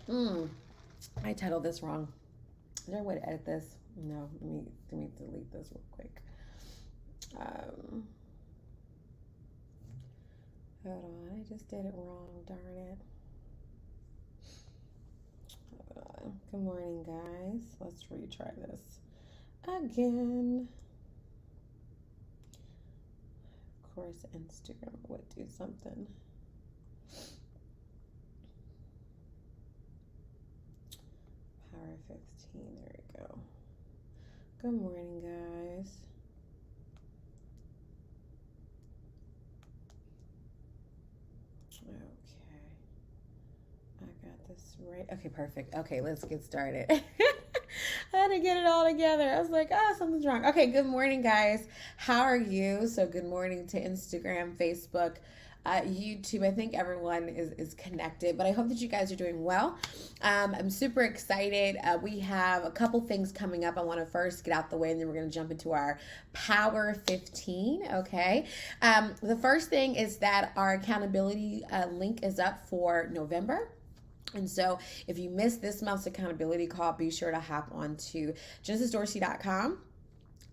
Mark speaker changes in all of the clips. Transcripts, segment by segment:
Speaker 1: Mm, I titled this wrong. Is there a way to edit this? No, let me delete this real quick. Um, Hold on, I just did it wrong. Darn it. Good morning, guys. Let's retry this again. Of course, Instagram would do something. Power 15. There we go. Good morning, guys. Okay. I got this right. Okay, perfect. Okay, let's get started. I had to get it all together. I was like, oh, something's wrong. Okay, good morning, guys. How are you? So, good morning to Instagram, Facebook, YouTube. I think everyone is connected, but I hope that you guys are doing well. I'm super excited. We have a couple things coming up. I want to first get out the way, and then we're going to jump into our Power 15. Okay. The first thing is that our accountability link is up for November. And so if you missed this month's accountability call, be sure to hop on to genesisdorsey.com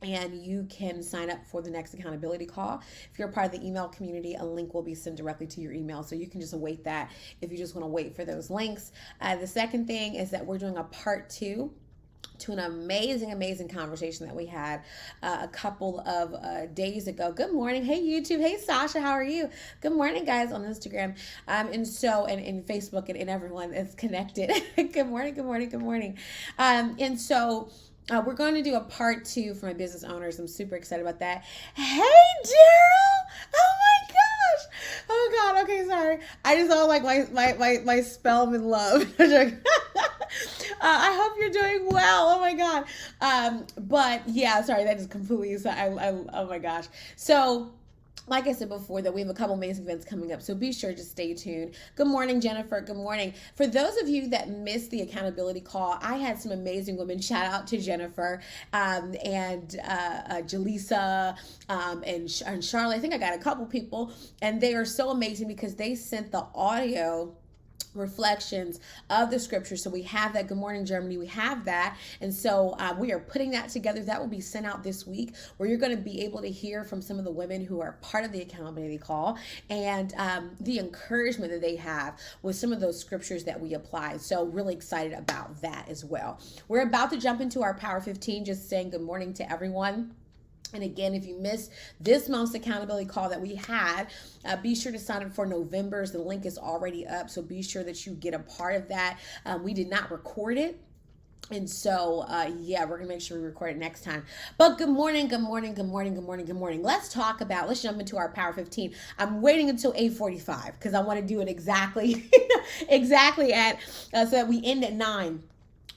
Speaker 1: and you can sign up for the next accountability call. If you're a part of the email community, a link will be sent directly to your email. So you can just await that if you just want to wait for those links. The second thing is that we're doing a part 2 to an amazing conversation that we had a couple of days ago. Good morning. Hey, YouTube. Hey, Sasha. How are you? Good morning, guys, on Instagram. And Facebook and everyone is connected. Good morning. Good morning. Good morning. We're going to do a part 2 for my business owners. I'm super excited about that. Hey, Daryl. Oh, my gosh. Oh, God. Okay, sorry. I just saw like my Spellman love. I hope you're doing well. Oh my God. But yeah, sorry, that just completely, oh my gosh. So, like I said before, that we have a couple amazing events coming up, so be sure to stay tuned. Good morning, Jennifer. Good morning. For those of you that missed the accountability call, I had some amazing women. Shout out to Jennifer and Jaleesa and Charlotte. I think I got a couple people, and they are so amazing because they sent the audio reflections of the scripture. So we have that. Good morning, Germany. We have that. And so we are putting that together. That will be sent out this week, where you're going to be able to hear from some of the women who are part of the accountability call and the encouragement that they have with some of those scriptures that we apply. So really excited about that as well. We're about to jump into our Power 15, just saying good morning to everyone. And again, if you missed this month's accountability call that we had, be sure to sign up for November's. The link is already up, so be sure that you get a part of that. We did not record it. And so, yeah, we're going to make sure we record it next time. But good morning, good morning, good morning, good morning, good morning. Let's jump into our Power 15. I'm waiting until 8:45 because I want to do it exactly, exactly so that we end at 9.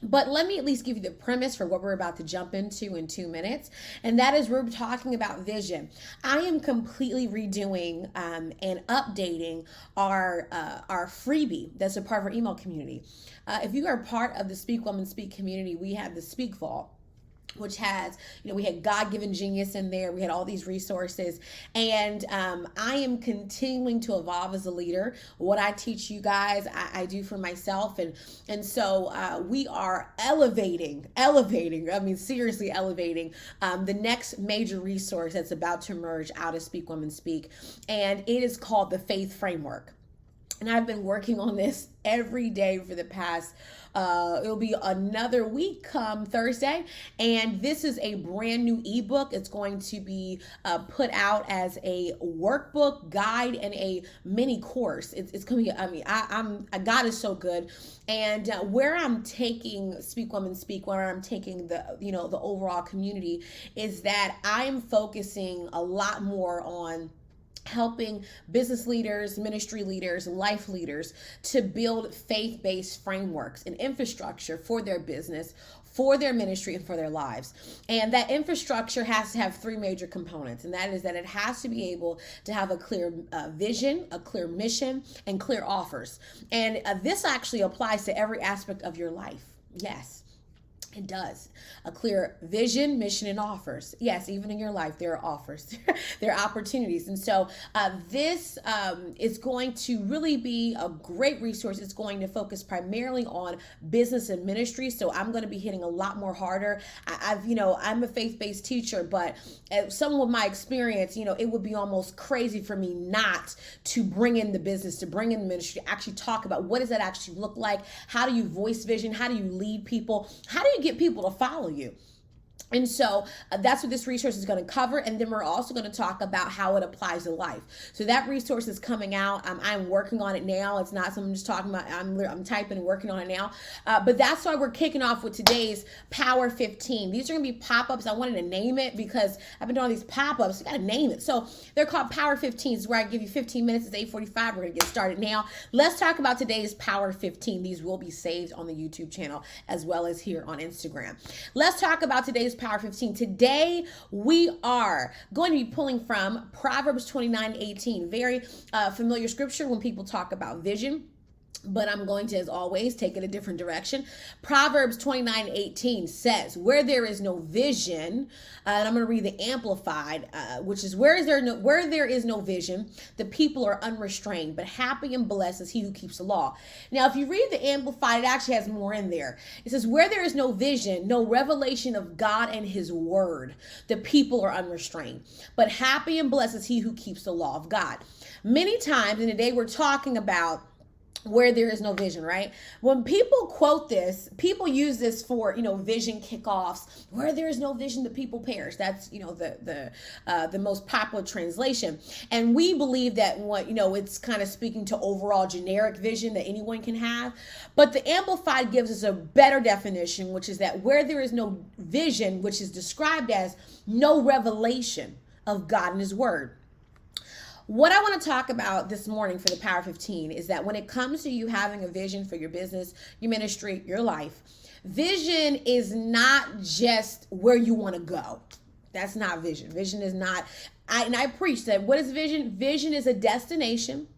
Speaker 1: But let me at least give you the premise for what we're about to jump into in 2 minutes. And that is, we're talking about vision. I am completely redoing and updating our freebie that's a part of our email community. If you are part of the Speak Woman Speak community, we have the Speak Vault, which has, we had God-given genius in there. We had all these resources. And I am continuing to evolve as a leader. What I teach you guys, I do for myself. And so we are elevating, I mean, seriously elevating the next major resource that's about to emerge out of Speak Women Speak. And it is called the Faith Framework. And I've been working on this every day for the past it'll be another week come Thursday, and this is a brand new ebook. It's going to be put out as a workbook, guide, and a mini course. It's going to be, I mean, God is so good. And where I'm taking Speak Women Speak, where I'm taking the overall community, is that I'm focusing a lot more on helping business leaders, ministry leaders, life leaders to build faith-based frameworks and infrastructure for their business, for their ministry, and for their lives. And that infrastructure has to have 3 major components, and that is that it has to be able to have a clear vision, a clear mission, and clear offers. And this actually applies to every aspect of your life. Yes. It does. A clear vision, mission, and offers. Yes, even in your life, there are offers, there are opportunities. And so this is going to really be a great resource. It's going to focus primarily on business and ministry. So I'm going to be hitting a lot more harder. I'm a faith-based teacher, but someone with my experience, it would be almost crazy for me not to bring in the business, to bring in the ministry, to actually talk about what does that actually look like? How do you voice vision? How do you lead people? How do you get people to follow you? And so that's what this resource is going to cover. And then we're also going to talk about how it applies to life. So that resource is coming out. I'm working on it now. It's not something I'm just talking about. I'm typing and working on it now. But that's why we're kicking off with today's Power 15. These are going to be pop-ups. I wanted to name it because I've been doing all these pop-ups. You got to name it. So they're called Power 15s, where I give you 15 minutes. It's 8:45. We're going to get started now. Let's talk about today's Power 15. These will be saved on the YouTube channel as well as here on Instagram. Let's talk about today's Power 15. Today, we are going to be pulling from Proverbs 29:18. Very familiar scripture when people talk about vision. But I'm going to, as always, take it a different direction. Proverbs 29:18 says, where there is no vision, and I'm going to read the Amplified, which is, where there is no vision, the people are unrestrained, but happy and blessed is he who keeps the law. Now, if you read the Amplified, it actually has more in there. It says, where there is no vision, no revelation of God and his word, the people are unrestrained, but happy and blessed is he who keeps the law of God. Many times in the day, we're talking about where there is no vision, right? When people quote this, people use this for, vision kickoffs. Where there is no vision, the people perish. That's, the most popular translation. And we believe that it's kind of speaking to overall generic vision that anyone can have. But the Amplified gives us a better definition, which is that where there is no vision, which is described as no revelation of God and his word. What I want to talk about this morning for the Power 15 is that when it comes to you having a vision for your business, your ministry, your life, vision is not just where you want to go. That's not vision. Vision is not, I preach that. What is vision? Vision is a destination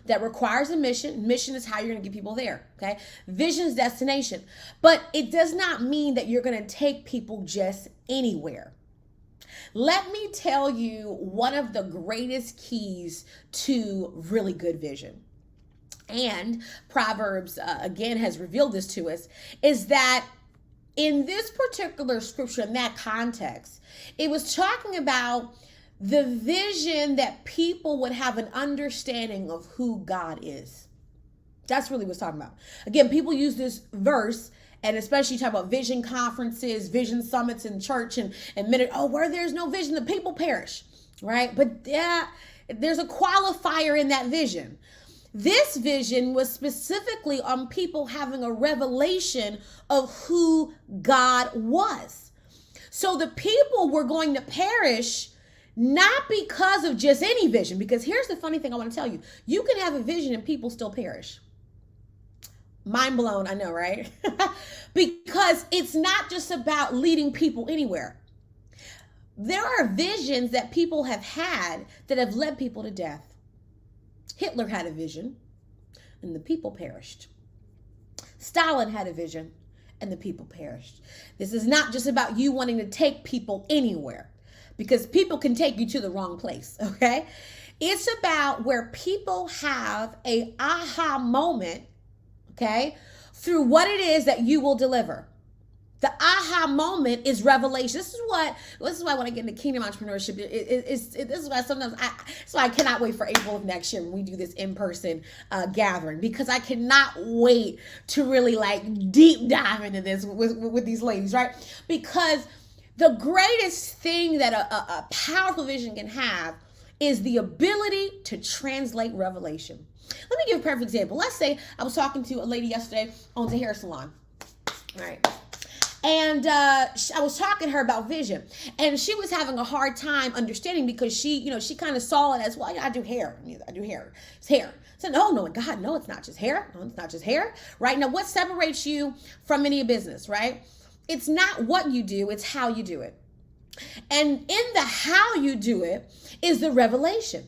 Speaker 1: that requires a mission. Mission is how you're going to get people there, okay? Vision is destination. But it does not mean that you're going to take people just anywhere. Let me tell you one of the greatest keys to really good vision. And Proverbs, again, has revealed this to us, is that in this particular scripture, in that context, it was talking about the vision that people would have an understanding of who God is. That's really what it's talking about. Again, people use this verse, and especially talk about vision conferences, vision summits in church and where there's no vision, the people perish, right? But there's a qualifier in that vision. This vision was specifically on people having a revelation of who God was. So the people were going to perish not because of just any vision, because here's the funny thing I want to tell you. You can have a vision and people still perish. Mind blown, I know, right? Because it's not just about leading people anywhere. There are visions that people have had that have led people to death. Hitler had a vision and the people perished. Stalin had a vision and the people perished. This is not just about you wanting to take people anywhere, because people can take you to the wrong place, okay? It's about where people have a aha moment, okay, through what it is that you will deliver. The aha moment is revelation. This is why when I get into kingdom entrepreneurship, this is why sometimes I cannot wait for April of next year when we do this in-person gathering, because I cannot wait to really deep dive into this with these ladies, right? Because the greatest thing that a powerful vision can have is the ability to translate revelation. Let me give a perfect example. Let's say I was talking to a lady yesterday, owns a hair salon. All right. And I was talking to her about vision, and she was having a hard time understanding, because she kind of saw it as, well, I do hair. I do hair. It's hair. So no, God, no, it's not just hair. No, it's not just hair. Right? Now, what separates you from any business, right? It's not what you do, it's how you do it. And in the how you do it is the revelation.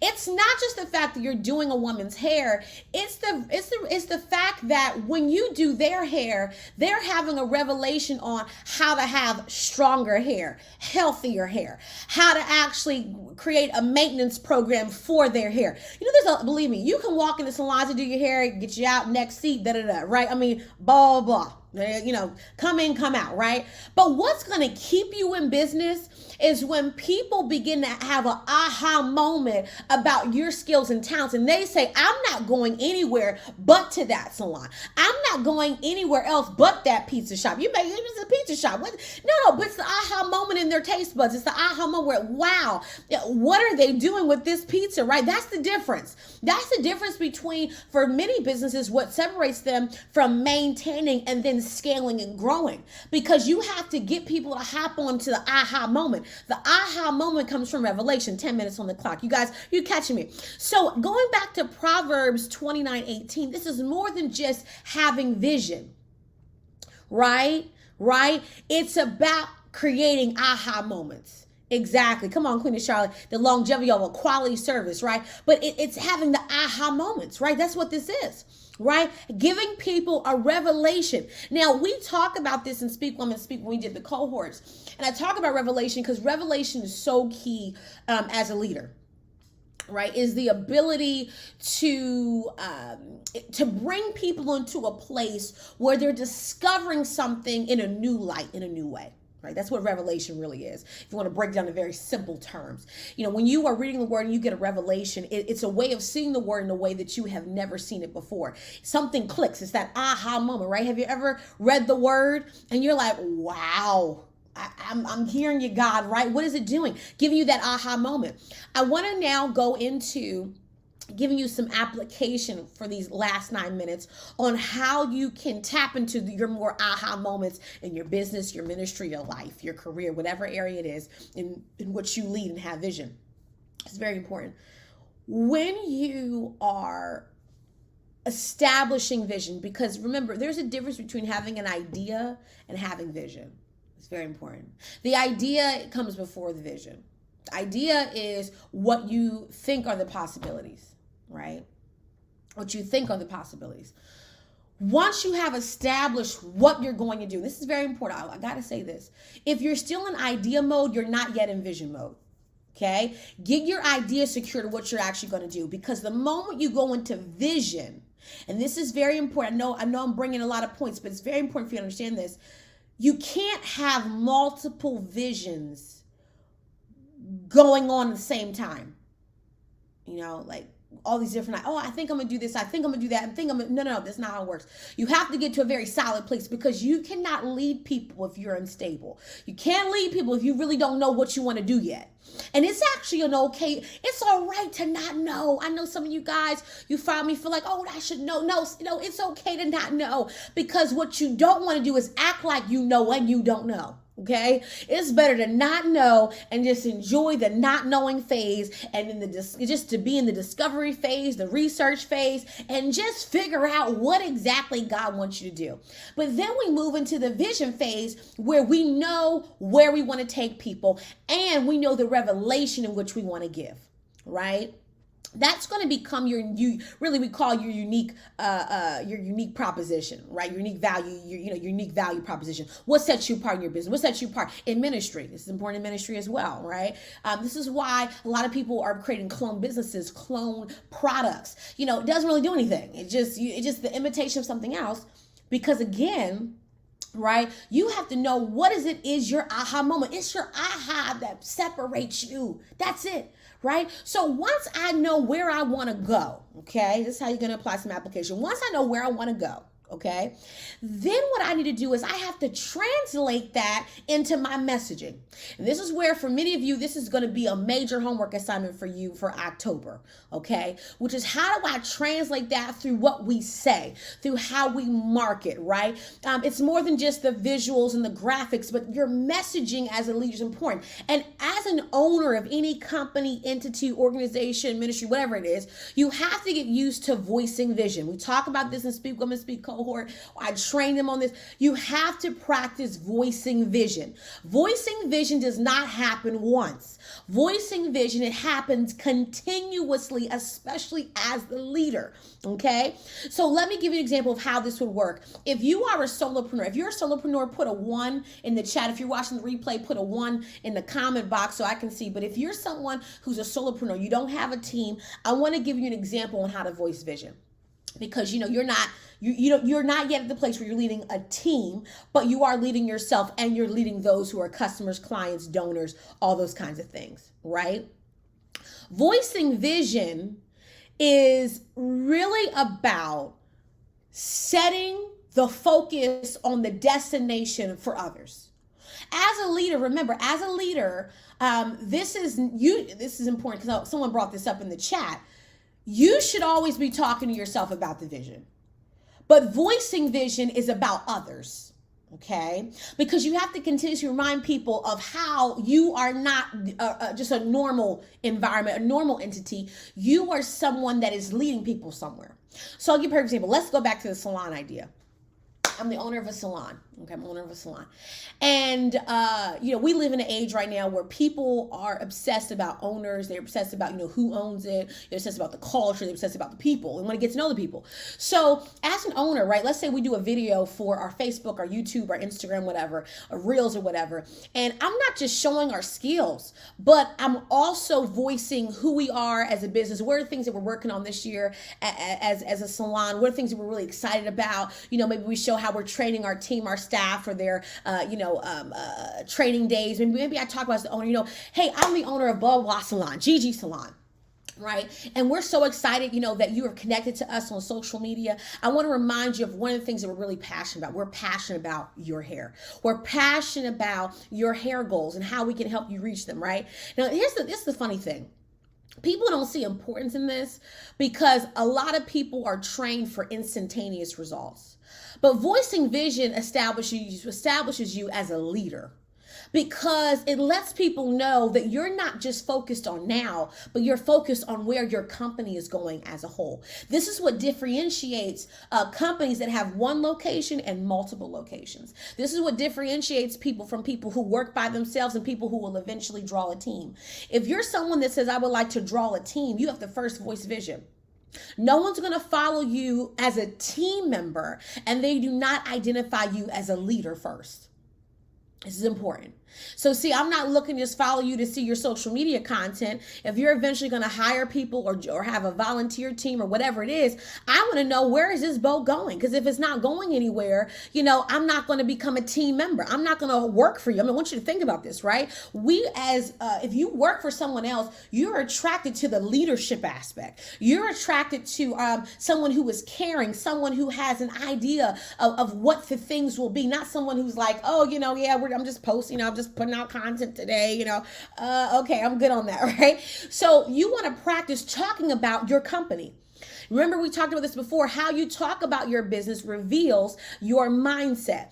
Speaker 1: It's not just the fact that you're doing a woman's hair. It's the fact that when you do their hair, they're having a revelation on how to have stronger hair, healthier hair, how to actually create a maintenance program for their hair. Believe me, you can walk in the salons and do your hair, get you out, next seat, right? I mean, blah, blah, blah. Come in, come out, right? But what's going to keep you in business is when people begin to have an aha moment about your skills and talents, and they say, I'm not going anywhere but to that salon. I'm not going anywhere else but that pizza shop. You may, it's a pizza shop. What? No, but it's the aha moment in their taste buds. It's the aha moment where, wow, what are they doing with this pizza, right? That's the difference. That's the difference between, for many businesses, what separates them from maintaining and then scaling and growing. Because you have to get people to hop on to the aha moment. The aha moment comes from revelation. 10 minutes on the clock. You guys, you catching me? So going back to Proverbs 29:18, this is more than just having vision, right? It's about creating aha moments. Exactly. Come on, Queen of Charlotte. The longevity of a quality service, right? But it's having the aha moments, right? That's what this is. Right? Giving people a revelation. Now, we talk about this in Speak Women Speak when we did the cohorts. And I talk about revelation because revelation is so key as a leader. Right? Is the ability to bring people into a place where they're discovering something in a new light, in a new way. Right? That's what revelation really is. If you want to break down in very simple terms, when you are reading the word and you get a revelation, it's a way of seeing the word in a way that you have never seen it before. Something clicks. It's that aha moment, right? Have you ever read the word and you're like, wow, I'm hearing you, God, right? What is it doing? Giving you that aha moment. I want to now go into giving you some application for these last 9 minutes on how you can tap into your more aha moments in your business, your ministry, your life, your career, whatever area it is in which you lead and have vision. It's very important. When you are establishing vision, because remember, there's a difference between having an idea and having vision. It's very important. The idea comes before the vision. The idea is what you think are the possibilities. Right? What you think are the possibilities. Once you have established what you're going to do, this is very important. I got to say this. If you're still in idea mode, you're not yet in vision mode. Okay? Get your idea secure to what you're actually going to do, because the moment you go into vision, and this is very important. I know I'm bringing a lot of points, but it's very important for you to understand this. You can't have multiple visions going on at the same time. Like all these different, I think I'm gonna do this, I think I'm gonna do that, no, that's not how it works. You have to get to a very solid place, because you cannot lead people if you're unstable. You can't lead people if you really don't know what you want to do yet. And it's actually it's all right to not know. I know some of you guys, you find me feel like, I should know. No, it's okay to not know, because what you don't want to do is act like you know when you don't know. Okay, it's better to not know and just enjoy the not knowing phase, and in just to be in the discovery phase, the research phase, and just figure out what exactly God wants you to do. But then we move into the vision phase, where we know where we want to take people, and we know the revelation in which we want to give. Right? That's going to become we call your unique proposition, right? Your unique value, your unique value proposition. What sets you apart in your business? What sets you apart in ministry? This is important in ministry as well, right? This is why a lot of people are creating clone businesses, clone products. It doesn't really do anything. It's just the imitation of something else, because again, right? You have to know what is your aha moment. It's your aha that separates you. That's it. Right? So once I know where I want to go, okay, this is how you're going to apply some application. Once I know where I want to go, okay, then what I need to do is I have to translate that into my messaging. And this is where, for many of you, this is going to be a major homework assignment for you for October, okay, which is, how do I translate that through what we say, through how we market, right? It's more than just the visuals and the graphics, but your messaging as a leader is important. And as an owner of any company, entity, organization, ministry, whatever it is, you have to get used to voicing vision. We talk about this in Speak Women Speak cohort, I trained them on this. You have to practice voicing vision. Voicing vision does not happen once. Voicing vision, it happens continuously, especially as the leader. Okay, so let me give you an example of how this would work. If you are a solopreneur, if you're a solopreneur, put a 1 in the chat. If you're watching the replay, put a 1 in the comment box so I can see. But if you're someone who's a solopreneur, you don't have a team, I want to give you an example on how to voice vision. Because you're not yet at the place where you're leading a team, but you are leading yourself, and you're leading those who are customers, clients, donors, all those kinds of things, right? Voicing vision is really about setting the focus on the destination for others. As a leader, remember, as a leader, this is important because someone brought this up in the chat. You should always be talking to yourself about the vision. But voicing vision is about others, okay? Because you have to continuously remind people of how you are not just a normal environment, a normal entity. You are someone that is leading people somewhere. So I'll give you an example. Let's go back to the salon idea. I'm the owner of a salon. Okay, I'm the owner of a salon. And, we live in an age right now where people are obsessed about owners. They're obsessed about, who owns it. They're obsessed about the culture. They're obsessed about the people. They want to get to know the people. So as an owner, right, let's say we do a video for our Facebook, our YouTube, our Instagram, whatever, or Reels or whatever. And I'm not just showing our skills, but I'm also voicing who we are as a business. What are the things that we're working on this year as a salon? What are things that we're really excited about? Maybe we show how we're training our team, our staff for their, training days. Maybe I talk about as the owner, hey, I'm the owner of blah, blah salon, Gigi Salon. Right? And we're so excited, that you are connected to us on social media. I want to remind you of one of the things that we're really passionate about. We're passionate about your hair. We're passionate about your hair goals and how we can help you reach them, right? Now, here's the funny thing. People don't see importance in this because a lot of people are trained for instantaneous results. But voicing vision establishes you as a leader, because it lets people know that you're not just focused on now, but you're focused on where your company is going as a whole. This is what differentiates companies that have one location and multiple locations. This is what differentiates people from people who work by themselves and people who will eventually draw a team. If you're someone that says, I would like to draw a team, you have to first voice vision. No one's going to follow you as a team member, and they do not identify you as a leader first. This is important. So see, I'm not looking to just follow you to see your social media content. If you're eventually going to hire people or have a volunteer team or whatever it is, I want to know, where is this boat going? Because if it's not going anywhere, I'm not going to become a team member. I'm not going to work for you. I want you to think about this, right? If you work for someone else, you're attracted to the leadership aspect. You're attracted to someone who is caring, someone who has an idea of what the things will be, not someone who's like, I'm just posting, I'm just putting out content today, okay, I'm good on that, right? So you want to practice talking about your company. Remember, we talked about this before. How you talk about your business reveals your mindset.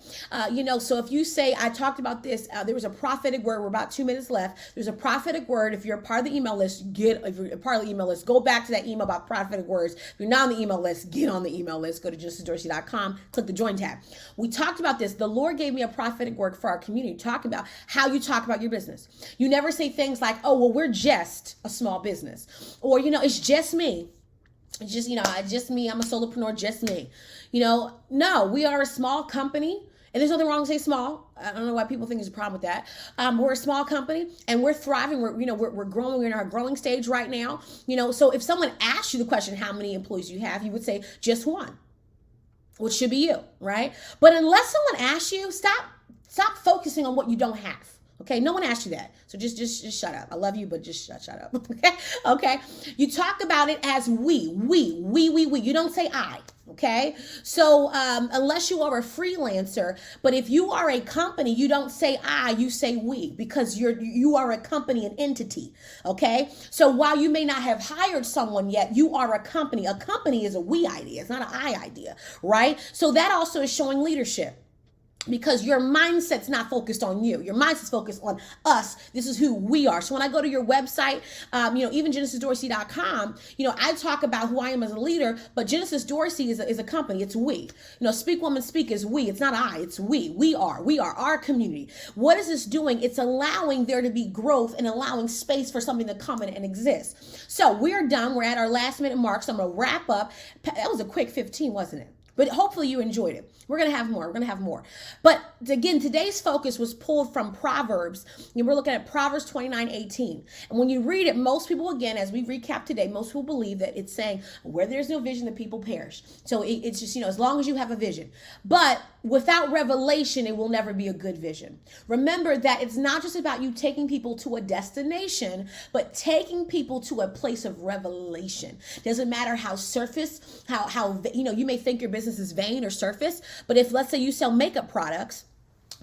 Speaker 1: So if you say, I talked about this, there was a prophetic word. We're about 2 minutes left. There's a prophetic word. If you're a part of the email list, if you're a part of the email list, go back to that email about prophetic words. If you're not on the email list, get on the email list. Go to justindorsey.com, click the join tab. We talked about this. The Lord gave me a prophetic word for our community, talking about how you talk about your business. You never say things like, oh, well, we're just a small business, or, it's just me. It's just, just me. I'm a solopreneur, just me. No, we are a small company, and there's nothing wrong to say small. I don't know why people think there's a problem with that. We're a small company, and we're thriving. We're growing. We're in our growing stage right now. So if someone asks you the question, how many employees you have, you would say just one, which should be you, right? But unless someone asks you, stop focusing on what you don't have. Okay, no one asked you that. So just shut up. I love you, but just shut up. Okay. You talk about it as we. You don't say I. Okay. So unless you are a freelancer, but if you are a company, you don't say I, you say we, because you are a company, an entity. Okay. So while you may not have hired someone yet, you are a company. A company is a we idea. It's not an I idea, right? So that also is showing leadership. because your mindset's not focused on you. Your mindset's focused on us. This is who we are. So when I go to your website, even genesisdorsey.com, I talk about who I am as a leader, but Genesis Dorsey is a company. It's we. Speak Woman Speak is we. It's not I, it's we. We are our community. What is this doing? It's allowing there to be growth and allowing space for something to come in and exist. So we're done. We're at our last minute mark. So I'm going to wrap up. That was a quick 15, wasn't it? But hopefully you enjoyed it. We're going to have more. But again, today's focus was pulled from Proverbs. We're looking at Proverbs 29:18. And when you read it, most people, again, as we recap today, most people believe that it's saying where there's no vision, the people perish. So it's just, as long as you have a vision. But without revelation, it will never be a good vision. Remember that it's not just about you taking people to a destination, but taking people to a place of revelation. Doesn't matter how surface, how you may think your business is vain or surface, but if, let's say, you sell makeup products,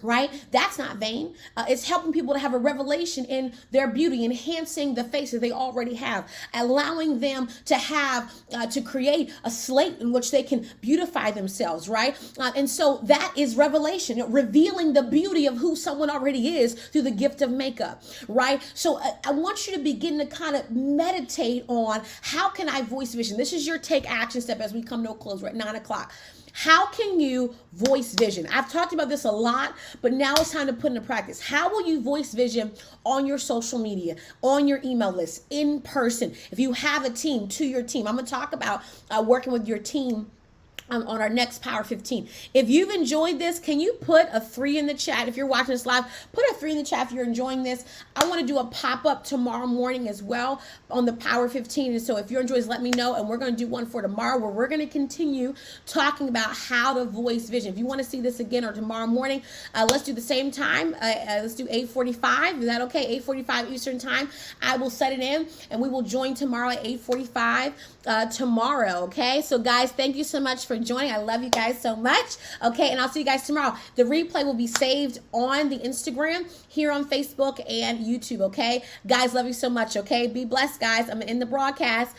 Speaker 1: right? That's not vain. It's helping people to have a revelation in their beauty, enhancing the faces they already have, allowing them to have, to create a slate in which they can beautify themselves, right? And so that is revelation, revealing the beauty of who someone already is through the gift of makeup, right? So I want you to begin to kind of meditate on, how can I voice vision? This is your take action step as we come to a close. We're at 9 o'clock. How can you voice vision? I've talked about this a lot, but now it's time to put into practice. How will you voice vision on your social media, on your email list, in person? If you have a team, to your team. I'm going to talk about working with your team on our next Power 15. If you've enjoyed this, can you put a 3 in the chat? If you're watching this live, put a 3 in the chat if you're enjoying this. I want to do a pop-up tomorrow morning as well on the Power 15. And so if you're enjoying this, let me know. And we're going to do one for tomorrow where we're going to continue talking about how to voice vision. If you want to see this again or tomorrow morning, let's do the same time. Let's do 8:45. Is that okay? 8:45 Eastern time. I will set it in and we will join tomorrow at 8:45 tomorrow. Okay. So guys, thank you so much for joining. I love you guys so much. Okay, and I'll see you guys tomorrow. The replay will be saved on the Instagram, here on Facebook and YouTube. Okay, guys, love you so much. Okay, be blessed, guys. I'm in the broadcast.